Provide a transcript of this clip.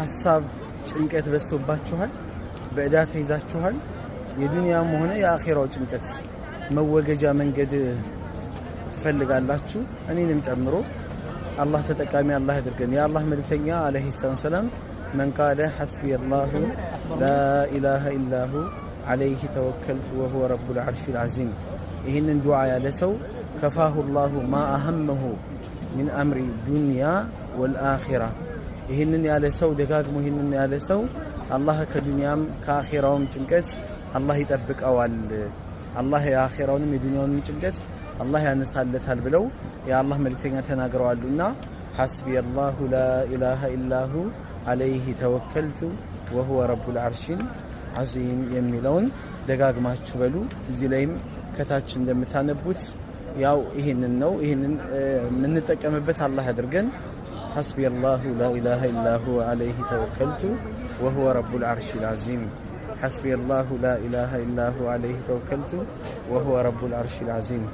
ሐሳብ ጭንቀት በዝቶባችኋል በእዳ ተይዛችኋል የዱንያም ሆነ የአኺራው ጭንቀት መወገጃ መንገድ ትፈልጋላችሁ እኔንም ጨምሮ አላህ ተጠቃሚ አላህ ያድርገን የአላህ መልእክተኛ አለይሂ ሰላም من قال حسبي الله لا إله إلا هو عليه توكلت وهو رب العرش العظيم ይህንን ዱዓ ያለ ሰው كفاه الله ما أهمه من أمر الدنيا والآخرة ይህንን ያለ ሰው ደጋግሞ ይህንን ያለ ሰው አላህ ከዱንያም ከአኺራውም ጭንቀት አላህ ይጠብቀዋል አላህ የአኺራውንም የዱንያውንም ጭንቀት አላህ ያነሳለታል ብለው የአላህ መልእክተኛ ተናግረዋልና حسبي الله لا إله إلا هو عليه توكلت وهو رب العرش العظيم የሚለውን ደጋግማችሁ በሉ እዚህ ላይም ከታች እንደምታነቡት ያው ይሄንን ነው ይሄንን የምንጠቀምበት አላህ ያድርገን حسبي الله لا إله إلا هو عليه توكلت وهو رب العرش العظيم حسبي الله لا إله إلا هو عليه توكلت وهو رب العرش العظيم